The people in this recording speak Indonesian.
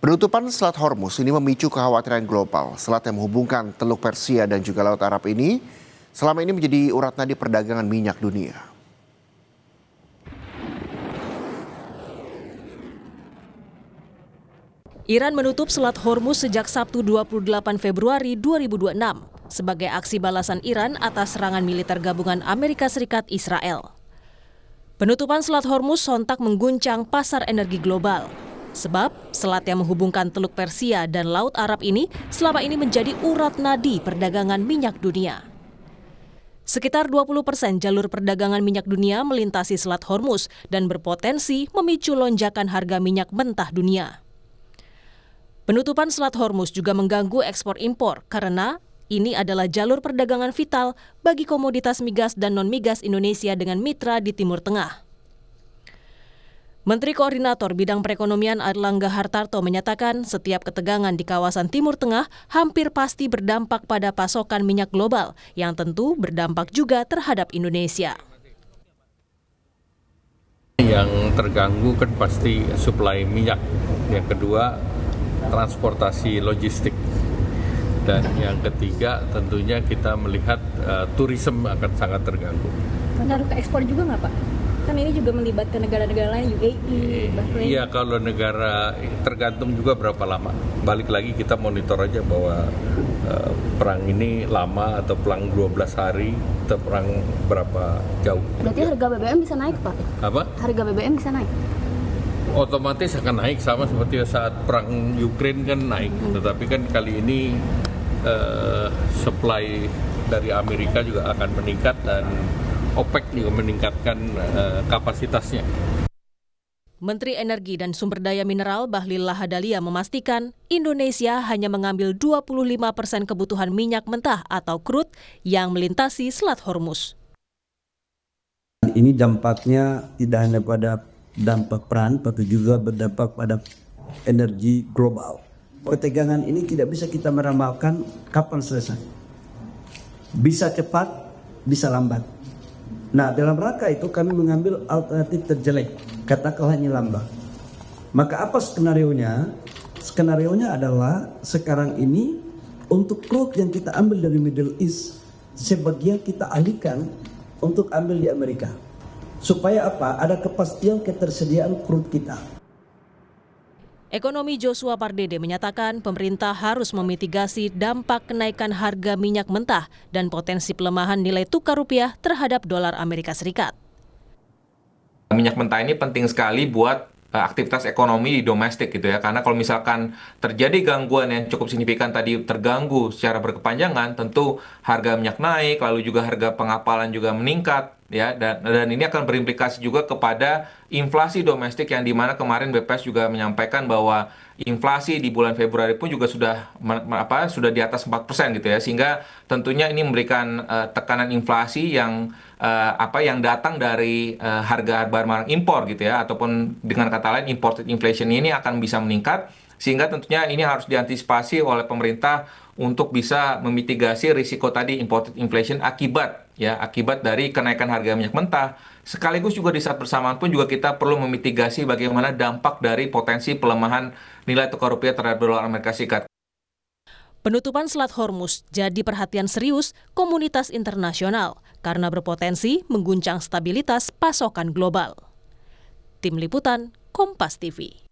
Penutupan Selat Hormuz ini memicu kekhawatiran global. Selat yang menghubungkan Teluk Persia dan juga Laut Arab ini selama ini menjadi urat nadi perdagangan minyak dunia. Iran menutup Selat Hormuz sejak Sabtu 28 Februari 2026 sebagai aksi balasan Iran atas serangan militer gabungan Amerika Serikat Israel. Penutupan Selat Hormuz sontak mengguncang pasar energi global. Sebab selat yang menghubungkan Teluk Persia dan Laut Arab ini selama ini menjadi urat nadi perdagangan minyak dunia. Sekitar 20% jalur perdagangan minyak dunia melintasi Selat Hormuz dan berpotensi memicu lonjakan harga minyak mentah dunia. Penutupan Selat Hormuz juga mengganggu ekspor impor karena ini adalah jalur perdagangan vital bagi komoditas migas dan non-migas Indonesia dengan mitra di Timur Tengah. Menteri Koordinator Bidang Perekonomian Airlangga Hartarto menyatakan setiap ketegangan di kawasan Timur Tengah hampir pasti berdampak pada pasokan minyak global yang tentu berdampak juga terhadap Indonesia. Yang terganggu kan pasti suplai minyak, yang kedua transportasi logistik, dan yang ketiga tentunya kita melihat turisme akan sangat terganggu. Pengaruh ke ekspor juga nggak Pak? Kan ini juga melibatkan negara-negara lain, UAE, Bahrain. Iya, kalau negara tergantung juga berapa lama. Balik lagi kita monitor aja bahwa perang ini lama atau perang 12 hari atau perang berapa jauh. Berarti harga BBM bisa naik Pak? Apa? Harga BBM bisa naik? Otomatis akan naik sama seperti saat perang Ukraine kan naik. Tetapi kan kali ini supply dari Amerika juga akan meningkat dan OPEC juga meningkatkan kapasitasnya. Menteri Energi dan Sumber Daya Mineral Bahlil Lahadalia memastikan Indonesia hanya mengambil 25% kebutuhan minyak mentah atau crude yang melintasi Selat Hormuz. Ini dampaknya tidak hanya pada dampak perang, tapi juga berdampak pada energi global. Ketegangan ini tidak bisa kita meramalkan kapan selesai. Bisa cepat, bisa lambat. Nah, dalam rangka itu kami mengambil alternatif terjelek, katakanlah ini lambat. Maka apa skenarionya? Skenarionya adalah sekarang ini untuk crude yang kita ambil dari Middle East, sebagian kita alihkan untuk ambil di Amerika. Supaya apa? Ada kepastian ketersediaan crude kita. Ekonomi Joshua Pardede menyatakan pemerintah harus memitigasi dampak kenaikan harga minyak mentah dan potensi pelemahan nilai tukar rupiah terhadap dolar Amerika Serikat. Minyak mentah ini penting sekali buat aktivitas ekonomi di domestik gitu ya, karena kalau misalkan terjadi gangguan yang cukup signifikan tadi, terganggu secara berkepanjangan, tentu harga minyak naik, lalu juga harga pengapalan juga meningkat ya, dan ini akan berimplikasi juga kepada inflasi domestik yang dimana kemarin BPS juga menyampaikan bahwa inflasi di bulan Februari pun juga sudah di atas 4% gitu ya, sehingga tentunya ini memberikan tekanan inflasi yang yang datang dari harga barang impor gitu ya, ataupun dengan kata lain imported inflation ini akan bisa meningkat, sehingga tentunya ini harus diantisipasi oleh pemerintah untuk bisa memitigasi risiko tadi imported inflation akibat dari kenaikan harga minyak mentah. Sekaligus juga di saat bersamaan pun juga kita perlu memitigasi bagaimana dampak dari potensi pelemahan nilai tukar rupiah terhadap dolar Amerika Serikat. Penutupan Selat Hormuz jadi perhatian serius komunitas internasional karena berpotensi mengguncang stabilitas pasokan global. Tim Liputan, Kompas TV.